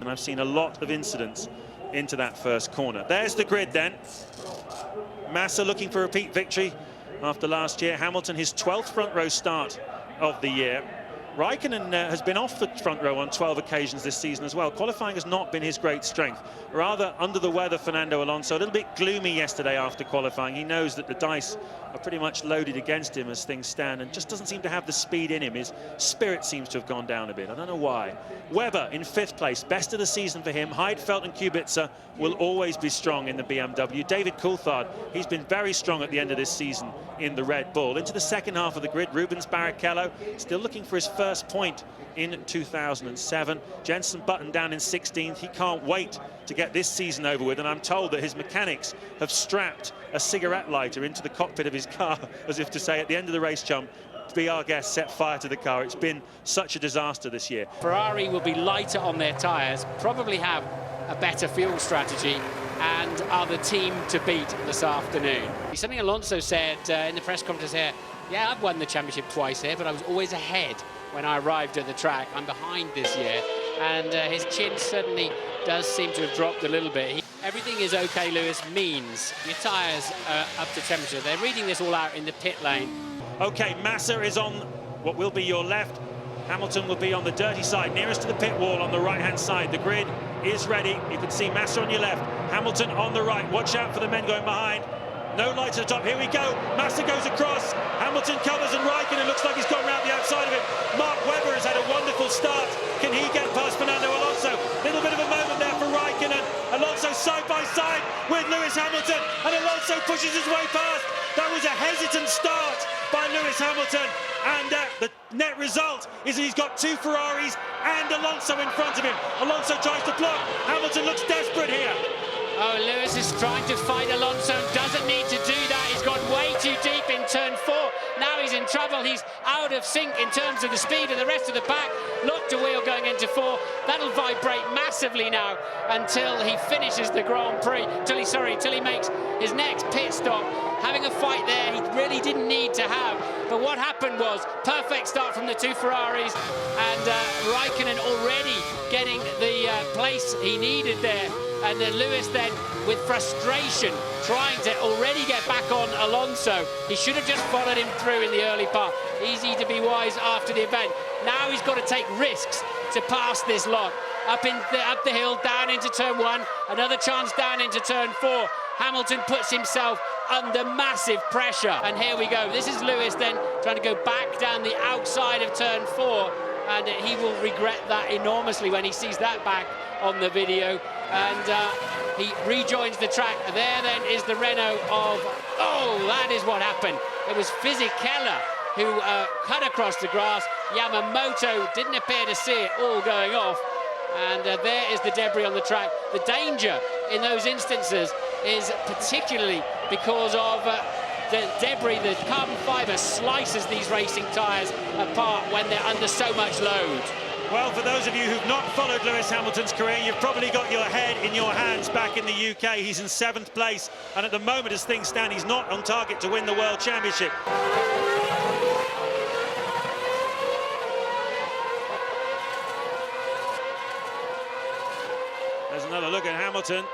And I've seen a lot of incidents into that first corner. There's the grid then. Massa looking for a repeat victory after last year. Hamilton, his 12th front row start of the year. Raikkonen has been off the front row on 12 occasions this season as well. Qualifying has not been his great strength. Rather under the weather, Fernando Alonso. A little bit gloomy yesterday after qualifying. He knows that the dice are pretty much loaded against him as things stand, and just doesn't seem to have the speed in him. His spirit seems to have gone down a bit. I don't know why. Webber in 5th place. Best of the season for him. Heidfeld and Kubica will always be strong in the BMW. David Coulthard, he's been very strong at the end of this season in the Red Bull. Into the second half of the grid, Rubens Barrichello still looking for his first point in 2007. Jenson Button down in 16th. He can't wait to get this season over with, and I'm told that his mechanics have strapped a cigarette lighter into the cockpit of his car as if to say, at the end of the race, chum, be our guest, set fire to the car. It's been such a disaster this year. Ferrari will be lighter on their tyres, probably have a better fuel strategy, and are the team to beat this afternoon. Something Alonso said in the press conference here, yeah, I've won the championship twice here, but I was always ahead when I arrived at the track. I'm behind this year, and his chin certainly does seem to have dropped a little bit. Everything is okay, Lewis, means your tyres are up to temperature. They're reading this all out in the pit lane. Okay, Massa is on what will be your left. Hamilton will be on the dirty side, nearest to the pit wall on the right-hand side. The grid is ready. You can see Massa on your left, Hamilton on the right. Watch out for the men going behind. No lights at the top. Here we go. Massa goes across. Hamilton covers, and Raikkonen looks like he's gone round the outside of it. Mark Webber has had a wonderful start. Can he get past Fernando Alonso? Little bit of a moment there for Raikkonen. Alonso side by side with Lewis Hamilton, and Alonso pushes his way past. That was a hesitant start by Lewis Hamilton, and the net result is that he's got 2 Ferraris and Alonso in front of him. Alonso tries to block. Hamilton looks desperate here. Oh, Lewis is trying to fight Alonso, doesn't need to do that. He's gone way too deep in turn 4. Now he's in trouble. He's out of sync in terms of the speed of the rest of the pack. Look to wheel going into 4. That'll vibrate massively now until he finishes the Grand Prix, till he makes his next pit stop. Having a fight there he really didn't need to have. But what happened was perfect start from the 2 Ferraris, and Raikkonen already getting the place he needed there. And then Lewis then, with frustration, trying to already get back on Alonso. He should have just followed him through in the early part. Easy to be wise after the event. Now he's got to take risks to pass this lot. Up the hill, down into turn 1. Another chance down into turn 4. Hamilton puts himself under massive pressure. And here we go. This is Lewis then trying to go back down the outside of turn 4. And he will regret that enormously when he sees that back on the video. And he rejoins the track. There then is the Renault of... Oh, that is what happened. It was Fisichella who cut across the grass. Yamamoto didn't appear to see it all going off. And there is the debris on the track. The danger in those instances is particularly because of the debris. The carbon fibre slices these racing tyres apart when they're under so much load. Well, for those of you who've not followed Lewis Hamilton's career, you've probably got your head in your hands back in the UK. He's in 7th place, and at the moment, as things stand, he's not on target to win the World Championship. There's another look at Hamilton,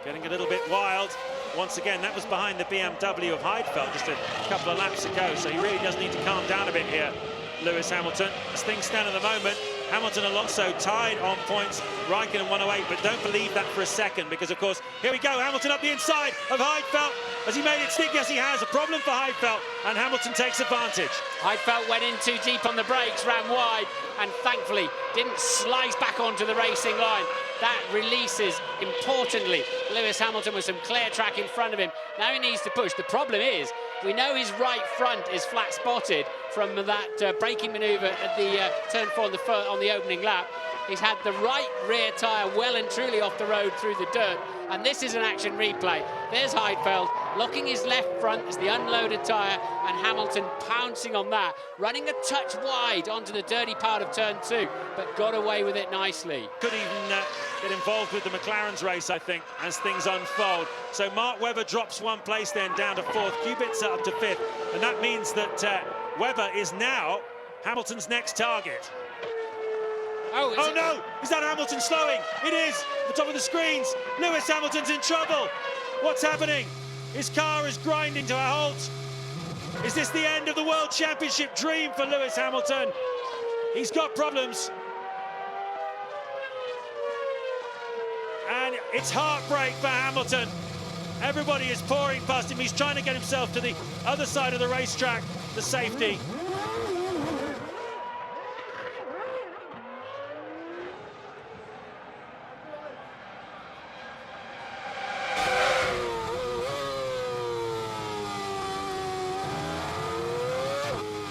getting a little bit wild. Once again, that was behind the BMW of Heidfeld just a couple of laps ago, so he really does need to calm down a bit here, Lewis Hamilton. As things stand at the moment, Hamilton Alonso tied on points, Raikkonen 108, but don't believe that for a second, because of course, here we go, Hamilton up the inside of Heidfeld. Has he made it stick? Yes, he has. A problem for Heidfeld, and Hamilton takes advantage. Heidfeld went in too deep on the brakes, ran wide, and thankfully didn't slice back onto the racing line. That releases, importantly, Lewis Hamilton with some clear track in front of him. Now he needs to push. The problem is, we know his right front is flat spotted from that braking manoeuvre at the turn 4 on the opening lap. He's had the right rear tyre well and truly off the road through the dirt, and this is an action replay. There's Heidfeld locking his left front as the unloaded tyre, and Hamilton pouncing on that, running a touch wide onto the dirty part of turn 2, but got away with it nicely. Could even get involved with the McLaren's race, I think, as things unfold. So Mark Webber drops 1 place then down to 4th, Kubica up to 5th, and that means that Webber is now Hamilton's next target. Oh no! Is that Hamilton slowing? It is! The top of the screens! Lewis Hamilton's in trouble! What's happening? His car is grinding to a halt. Is this the end of the World Championship dream for Lewis Hamilton? He's got problems. And it's heartbreak for Hamilton. Everybody is pouring past him. He's trying to get himself to the other side of the racetrack, the safety.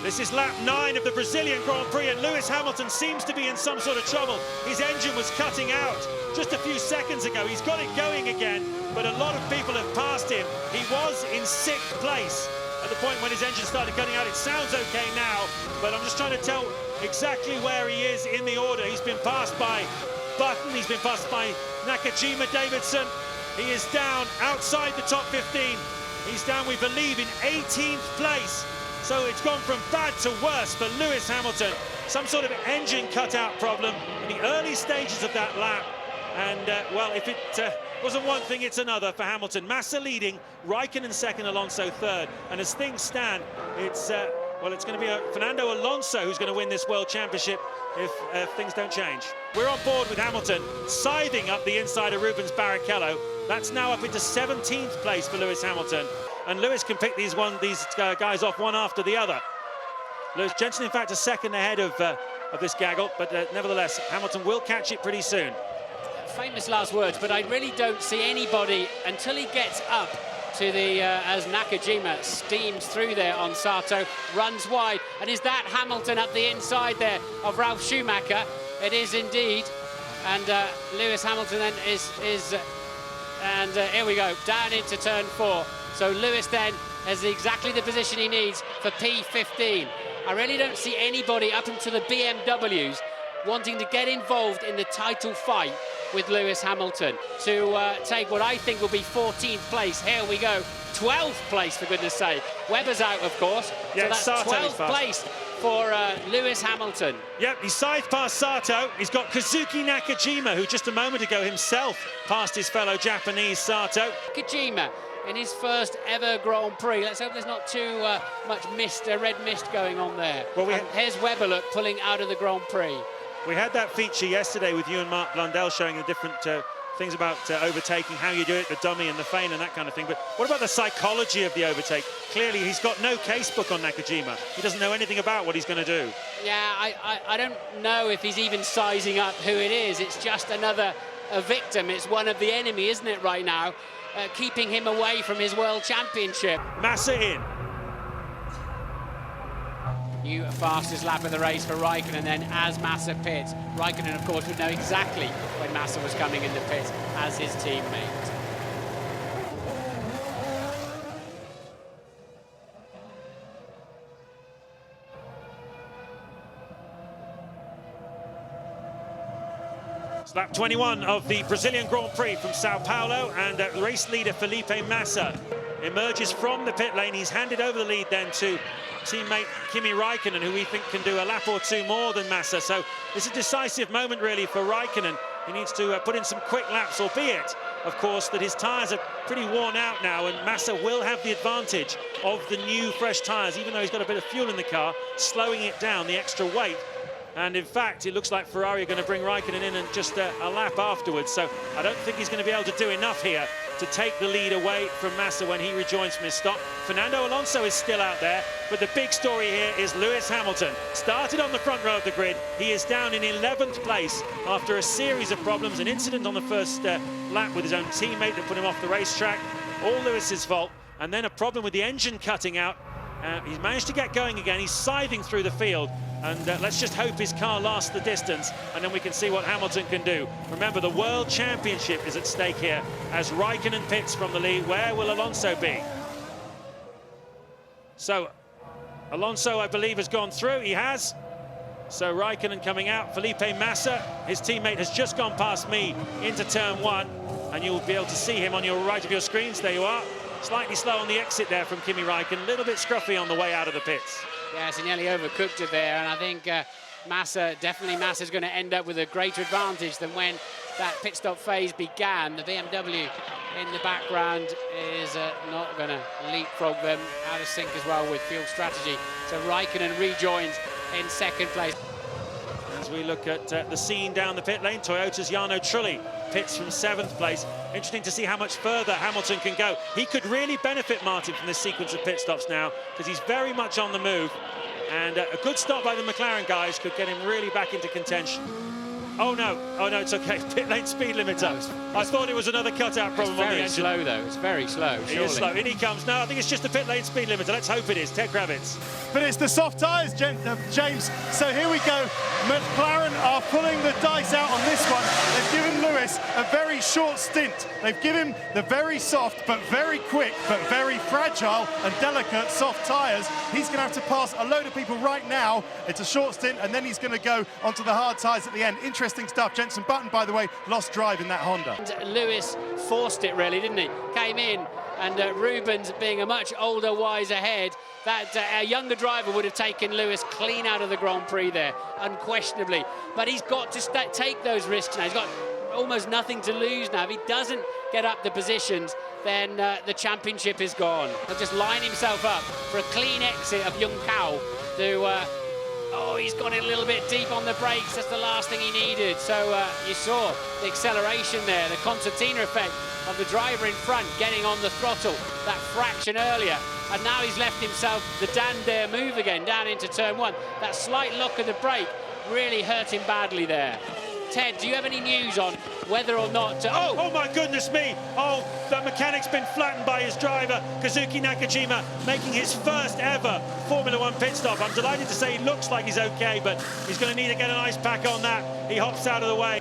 This is lap 9 of the Brazilian Grand Prix, and Lewis Hamilton seems to be in some sort of trouble. His engine was cutting out just a few seconds ago. He's got it going again, but a lot of people have passed him. He was in 6th place at the point when his engine started cutting out. It sounds okay now, but I'm just trying to tell exactly where he is in the order. He's been passed by Button, he's been passed by Nakajima Davidson. He is down outside the top 15. He's down, we believe, in 18th place. So it's gone from bad to worse for Lewis Hamilton. Some sort of engine cutout problem in the early stages of that lap. And, well, if it wasn't one thing, it's another for Hamilton. Massa leading, Raikkonen second, Alonso third. And as things stand, it's, well, it's going to be Fernando Alonso who's going to win this World Championship if things don't change. We're on board with Hamilton, scything up the inside of Rubens Barrichello. That's now up into 17th place for Lewis Hamilton. And Lewis can pick these guys off one after the other. Lewis Jensen, in fact, a second ahead of this gaggle, but nevertheless, Hamilton will catch it pretty soon. Famous last words, but I really don't see anybody until he gets up to the, as Nakajima steams through there on Sato, runs wide. And is that Hamilton up the inside there of Ralf Schumacher? It is indeed. And Lewis Hamilton then here we go, down into turn 4. So Lewis then has exactly the position he needs for P15. I really don't see anybody up into the BMWs wanting to get involved in the title fight with Lewis Hamilton to take what I think will be 14th place. Here we go, 12th place, for goodness sake. Webber's out, of course. Yeah, so that's 12th place for Lewis Hamilton. Yep, he's scythed past Sato. He's got Kazuki Nakajima, who just a moment ago himself passed his fellow Japanese Sato. Nakajima in his first ever Grand Prix. Let's hope there's not too much mist, red mist going on there. Well, here's Webber, look, pulling out of the Grand Prix. We had that feature yesterday with you and Mark Blundell showing the different things about overtaking, how you do it, the dummy and the feign and that kind of thing. But what about the psychology of the overtake? Clearly, he's got no casebook on Nakajima. He doesn't know anything about what he's going to do. Yeah, I don't know if he's even sizing up who it is. It's just another victim. It's one of the enemy, isn't it, right now? Keeping him away from his World Championship. Massa in. New fastest lap of the race for Raikkonen, then as Massa pits. Raikkonen, of course, would know exactly when Massa was coming in the pit as his teammate. It's lap 21 of the Brazilian Grand Prix from Sao Paulo, and race leader Felipe Massa emerges from the pit lane. He's handed over the lead then to teammate Kimi Raikkonen, who we think can do a lap or two more than Massa. So it's a decisive moment really for Raikkonen. He needs to put in some quick laps, albeit, of course, that his tyres are pretty worn out now, and Massa will have the advantage of the new fresh tyres, even though he's got a bit of fuel in the car, slowing it down, the extra weight. And in fact, it looks like Ferrari are going to bring Raikkonen in and just a lap afterwards. So I don't think he's going to be able to do enough here to take the lead away from Massa when he rejoins from his stop. Fernando Alonso is still out there, but the big story here is Lewis Hamilton. Started on the front row of the grid. He is down in 11th place after a series of problems, an incident on the first lap with his own teammate that put him off the racetrack. All Lewis's fault. And then a problem with the engine cutting out. He's managed to get going again. He's scything through the field. And let's just hope his car lasts the distance, and then we can see what Hamilton can do. Remember, the World Championship is at stake here as Raikkonen pits from the lead. Where will Alonso be? So, Alonso, I believe, has gone through. He has. So Raikkonen coming out. Felipe Massa, his teammate, has just gone past me into turn 1. And you'll be able to see him on your right of your screens. There you are. Slightly slow on the exit there from Kimi Raikkonen. A little bit scruffy on the way out of the pits. Yes, he nearly overcooked it there, and I think Massa's going to end up with a greater advantage than when that pit stop phase began. The BMW in the background is not going to leapfrog them, out of sync as well with fuel strategy. So Raikkonen rejoins in second place. As we look at the scene down the pit lane, Toyota's Jarno Trulli pits from 7th place. Interesting to see how much further Hamilton can go. He could really benefit Martin from this sequence of pit stops now, because he's very much on the move. And a good stop by the McLaren guys could get him really back into contention. Oh no, it's okay. Pit lane speed limiter. I thought it was another cutout problem on the engine. It's very slow though, it's very slow, surely. It is slow, in he comes. No, I think it's just the pit lane speed limiter. Let's hope it is. Ted Kravitz. But it's the soft tyres, James. So here we go. McLaren are pulling the dice out on this one. They've given Lewis a very short stint. They've given him the very soft, but very quick, but very fragile and delicate soft tyres. He's going to have to pass a load of people right now. It's a short stint, and then he's going to go onto the hard tyres at the end. Interesting stuff. Jenson Button, by the way, lost drive in that Honda. And Lewis forced it, really, didn't he? Came in, and Rubens, being a much older, wiser head, that a younger driver would have taken Lewis clean out of the Grand Prix there, unquestionably. But he's got to take those risks now. He's got almost nothing to lose now. If he doesn't get up the positions, then the championship is gone. He'll just line himself up for a clean exit of Young Cao to... oh, he's got it a little bit deep on the brakes. That's the last thing he needed. So you saw the acceleration there, the concertina effect of the driver in front getting on the throttle that fraction earlier. And now he's left himself the Dan Dare move again down into turn 1. That slight lock of the brake really hurt him badly there. Ted, do you have any news on whether or not... Oh my goodness me! Oh, the mechanic's been flattened by his driver, Kazuki Nakajima, making his first ever Formula 1 pit stop. I'm delighted to say he looks like he's okay, but he's going to need to get an ice pack on that. He hops out of the way.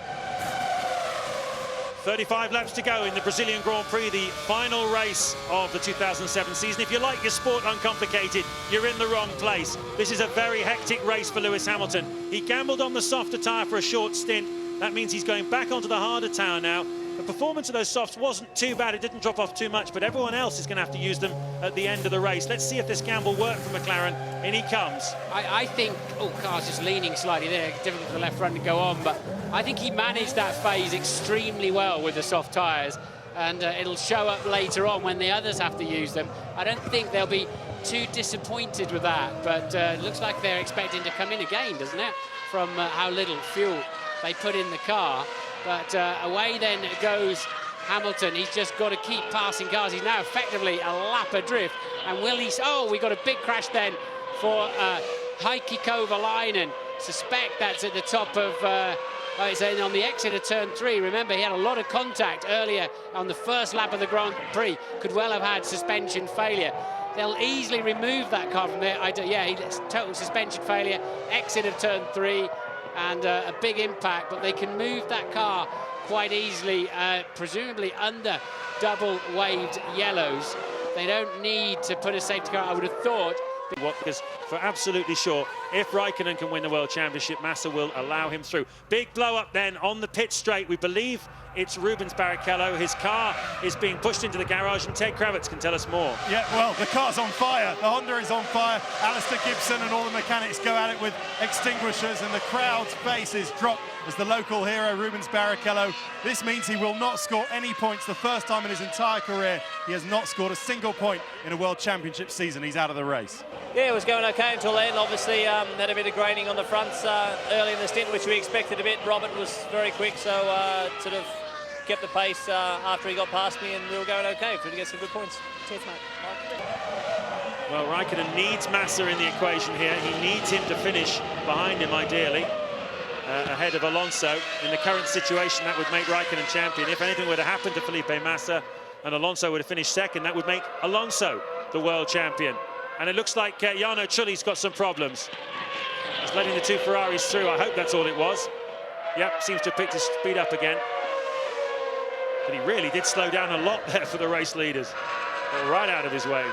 35 laps to go in the Brazilian Grand Prix, the final race of the 2007 season. If you like your sport uncomplicated, you're in the wrong place. This is a very hectic race for Lewis Hamilton. He gambled on the softer tyre for a short stint. That means he's going back onto the harder tyre now. The performance of those softs wasn't too bad. It didn't drop off too much, but everyone else is going to have to use them at the end of the race. Let's see if this gamble worked for McLaren. In he comes. I think... Oh, car's just leaning slightly there. Difficult for the left front to go on, but I think he managed that phase extremely well with the soft tyres, and it'll show up later on when the others have to use them. I don't think they'll be too disappointed with that, but it looks like they're expecting to come in again, doesn't it, from how little fuel they put in the car. But away then goes Hamilton. He's just got to keep passing cars. He's now effectively a lap adrift. And will he... Oh, we got a big crash then for Heikki Kovalainen. Suspect that's at the top of... it's on the exit of turn 3. Remember, he had a lot of contact earlier on the first lap of the Grand Prix. Could well have had suspension failure. They'll easily remove that car from there. Total suspension failure. Exit of turn 3. And a big impact, but they can move that car quite easily, presumably under double waved yellows. They don't need to put a safety car, I would have thought. Because for absolutely sure, if Raikkonen can win the World Championship, Massa will allow him through. Big blow up then on the pit straight. We believe it's Rubens Barrichello. His car is being pushed into the garage, and Ted Kravitz can tell us more. Yeah, well, the car's on fire. The Honda is on fire. Alistair Gibson and all the mechanics go at it with extinguishers, and the crowd's face is dropped as the local hero, Rubens Barrichello. This means he will not score any points. The first time in his entire career he has not scored a single point in a World Championship season. He's out of the race. Yeah, it was going okay until then. Obviously, had a bit of graining on the fronts early in the stint, which we expected a bit. Robert was very quick, so sort of kept the pace after he got past me, and we were going okay to get some good points. Cheers, mate. Well, Raikkonen needs Massa in the equation here. He needs him to finish behind him, ideally, ahead of Alonso. In the current situation, that would make Raikkonen champion. If anything were to happen to Felipe Massa and Alonso were to finish second, that would make Alonso the world champion. And it looks like Jarno Trulli's got some problems. He's letting the two Ferraris through. I hope that's all it was. Yep, seems to have picked his speed up again. But he really did slow down a lot there for the race leaders. Got right out of his way.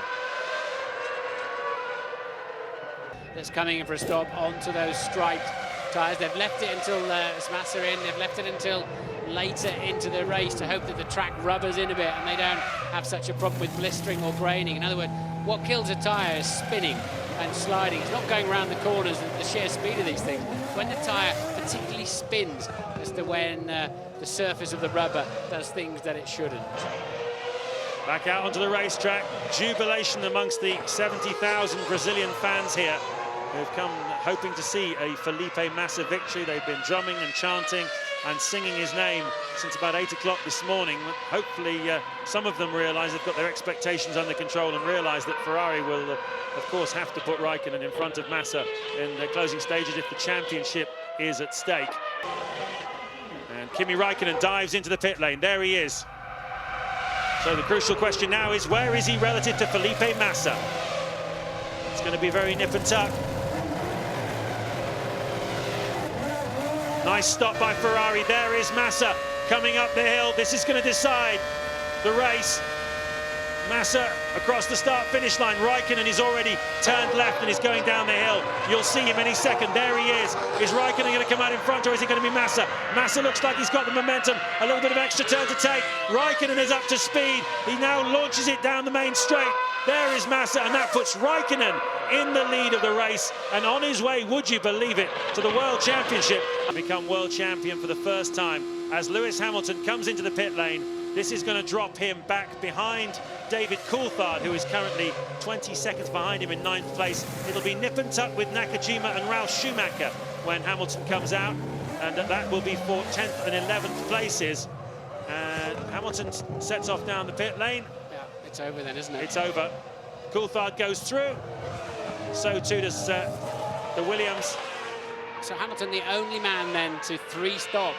That's coming in for a stop onto those striped tyres. They've left it until Massa in. They've left it until later into the race to hope that the track rubbers in a bit and they don't have such a problem with blistering or graining. In other words, what kills a tyre is spinning and sliding. It's not going around the corners and the sheer speed of these things. when the tyre particularly spins as to when the surface of the rubber does things that it shouldn't. Back out onto the racetrack, jubilation amongst the 70,000 Brazilian fans here who've come hoping to see a Felipe Massa victory. They've been drumming and chanting and singing his name since about 8 o'clock this morning. Hopefully some of them realise they've got their expectations under control and realise that Ferrari will, of course, have to put Raikkonen in front of Massa in the closing stages if the championship is at stake. And Kimi Raikkonen dives into the pit lane. There he is. So the crucial question now is, where is he relative to Felipe Massa? It's going to be very nip and tuck. Nice stop by Ferrari. There is Massa coming up the hill. This is going to decide the race. Massa across the start-finish line. Raikkonen is already turned left and is going down the hill. You'll see him any second. There he is. Is Raikkonen going to come out in front, or is it going to be Massa? Massa looks like he's got the momentum. A little bit of extra turn to take. Raikkonen is up to speed. He now launches it down the main straight. There is Massa, and that puts Raikkonen in the lead of the race and on his way, would you believe it, to the World Championship. Become world champion for the first time as Lewis Hamilton comes into the pit lane. This is going to drop him back behind David Coulthard, who is currently 20 seconds behind him in 9th place. It'll be nip and tuck with Nakajima and Ralf Schumacher when Hamilton comes out, and that will be for 10th and 11th places. And Hamilton sets off down the pit lane. Yeah, it's over then, isn't it? It's over. Coulthard goes through. So too does the Williams. So Hamilton, the only man then to 3-stop.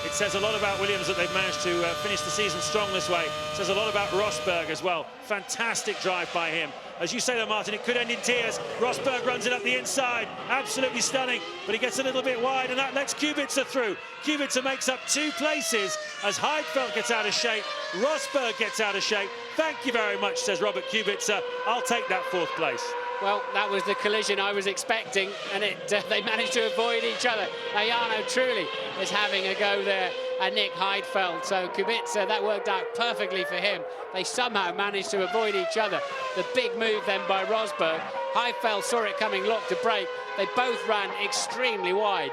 It says a lot about Williams that they've managed to finish the season strong this way. It says a lot about Rosberg as well. Fantastic drive by him. As you say though, Martin, it could end in tears. Rosberg runs it up the inside. Absolutely stunning, but he gets a little bit wide, and that lets Kubica through. Kubica makes up 2 places as Heidfeld gets out of shape. Rosberg gets out of shape. Thank you very much, says Robert Kubica. I'll take that 4th place. Well, that was the collision I was expecting, and they managed to avoid each other. Now, Jarno truly is having a go there at Nick Heidfeld. So Kubica, that worked out perfectly for him. They somehow managed to avoid each other. The big move then by Rosberg. Heidfeld saw it coming, locked to brake. They both ran extremely wide.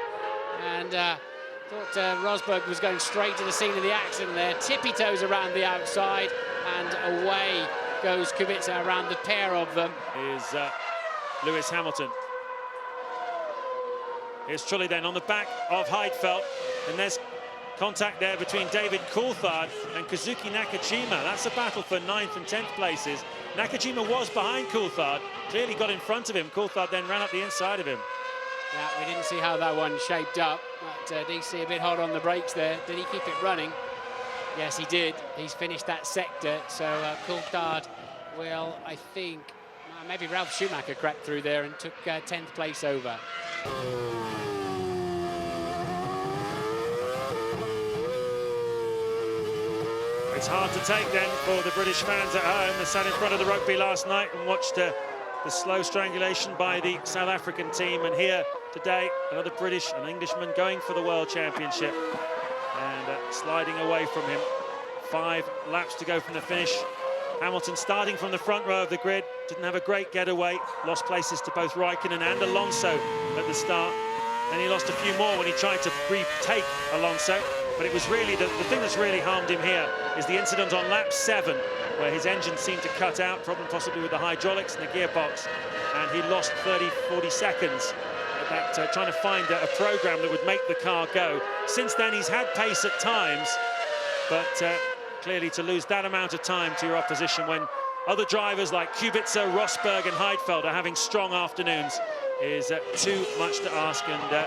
And thought Rosberg was going straight to the scene of the accident there. Tippy-toes around the outside, and away goes Kubica around the pair of them. Is Lewis Hamilton. Here's Trulli then on the back of Heidfeld, and there's contact there between David Coulthard and Kazuki Nakajima. That's a battle for 9th and 10th places. Nakajima was behind Coulthard, clearly got in front of him. Coulthard then ran up the inside of him. Yeah, we didn't see how that one shaped up, but DC a bit hot on the brakes there. Did he keep it running? Yes, he did. He's finished that sector, so Coulthard will, I think, maybe Ralf Schumacher crept through there and took 10th place over. It's hard to take then for the British fans at home. They sat in front of the rugby last night and watched the slow strangulation by the South African team, and here today another British and Englishman going for the World Championship and sliding away from him. 5 laps to go from the finish. Hamilton starting from the front row of the grid, didn't have a great getaway, lost places to both Raikkonen and Alonso at the start, and he lost a few more when he tried to retake Alonso. But it was really the thing that's really harmed him here is the incident on lap 7, where his engine seemed to cut out, problem possibly with the hydraulics and the gearbox, and he lost 30-40 seconds at that, trying to find a program that would make the car go. Since then he's had pace at times, but clearly to lose that amount of time to your opposition when other drivers like Kubica, Rosberg and Heidfeld are having strong afternoons is too much to ask, and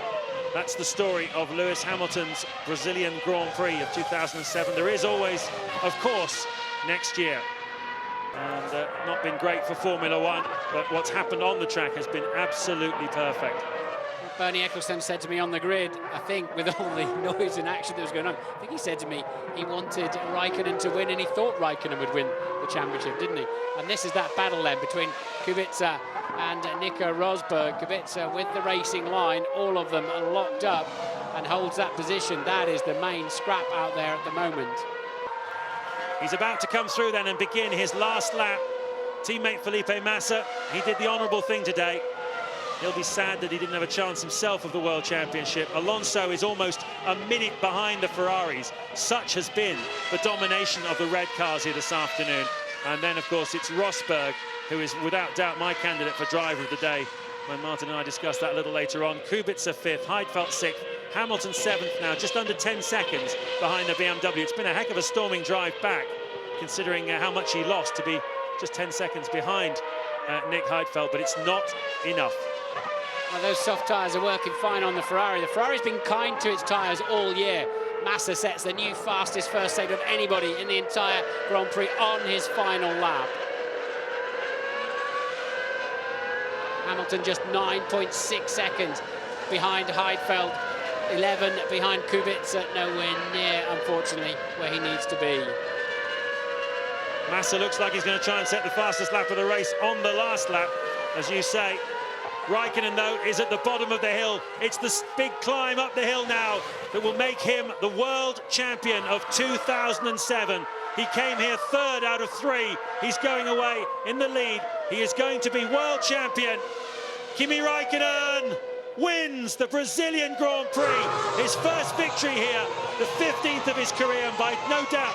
that's the story of Lewis Hamilton's Brazilian Grand Prix of 2007. There is always, of course, next year. And not been great for Formula One, but what's happened on the track has been absolutely perfect. Bernie Ecclestone said to me on the grid, I think with all the noise and action that was going on, I think he said to me he wanted Raikkonen to win, and he thought Raikkonen would win the championship, didn't he? And this is that battle then between Kubica and Nico Rosberg. Kubica with the racing line, all of them are locked up and holds that position. That is the main scrap out there at the moment. He's about to come through then and begin his last lap. Teammate Felipe Massa, he did the honourable thing today. He'll be sad that he didn't have a chance himself of the World Championship. Alonso is almost a minute behind the Ferraris. Such has been the domination of the red cars here this afternoon. And then, of course, it's Rosberg, who is without doubt my candidate for driver of the day, when Martin and I discussed that a little later on. Kubica 5th, Heidfeld 6th, Hamilton 7th now, just under 10 seconds behind the BMW. It's been a heck of a storming drive back, considering how much he lost to be just 10 seconds behind Nick Heidfeld, but it's not enough. Well, those soft tyres are working fine on the Ferrari. The Ferrari's been kind to its tyres all year. Massa sets the new fastest first sector of anybody in the entire Grand Prix on his final lap. Hamilton just 9.6 seconds behind Heidfeld, 11 behind Kubica, nowhere near, unfortunately, where he needs to be. Massa looks like he's going to try and set the fastest lap of the race on the last lap, as you say. Raikkonen, though, is at the bottom of the hill. It's the big climb up the hill now that will make him the world champion of 2007. He came here 3rd out of 3. He's going away in the lead. He is going to be world champion. Kimi Raikkonen wins the Brazilian Grand Prix. His first victory here, the 15th of his career, and by no doubt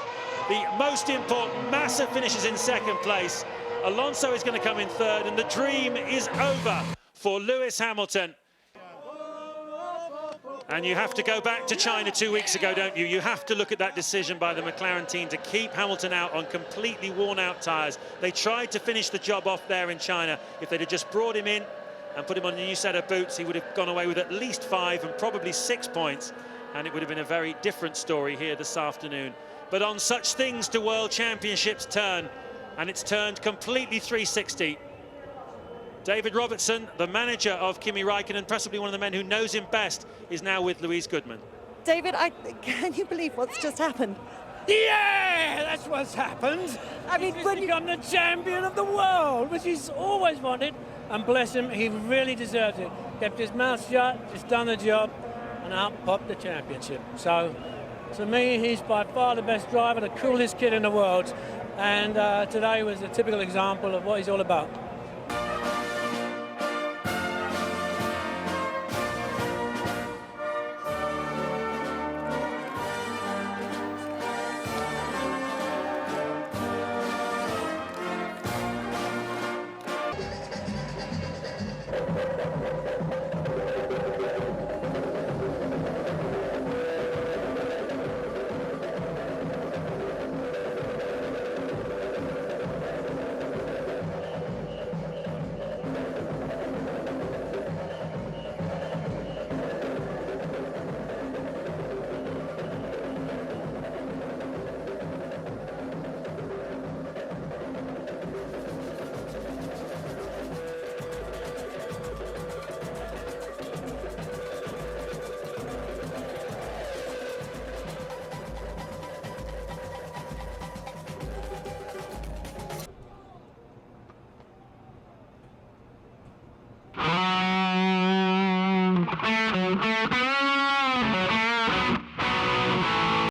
the most important. Massa finishes in 2nd place. Alonso is going to come in 3rd, and the dream is over for Lewis Hamilton. And you have to go back to China 2 weeks ago, don't you? You have to look at that decision by the McLaren team to keep Hamilton out on completely worn-out tyres. They tried to finish the job off there in China. If they'd have just brought him in and put him on a new set of boots, he would have gone away with at least 5 and probably 6 points, and it would have been a very different story here this afternoon. But on such things do World Championships turn, and it's turned completely 360. David Robertson, the manager of Kimi Raikkonen, possibly one of the men who knows him best, is now with Louise Goodman. David, can you believe what's just happened? Yeah, that's what's happened. I mean, he's become the champion of the world, which he's always wanted. And bless him, he really deserves it. Kept his mouth shut, just done the job, and out popped the championship. So, to me, he's by far the best driver, the coolest kid in the world. And today was a typical example of what he's all about.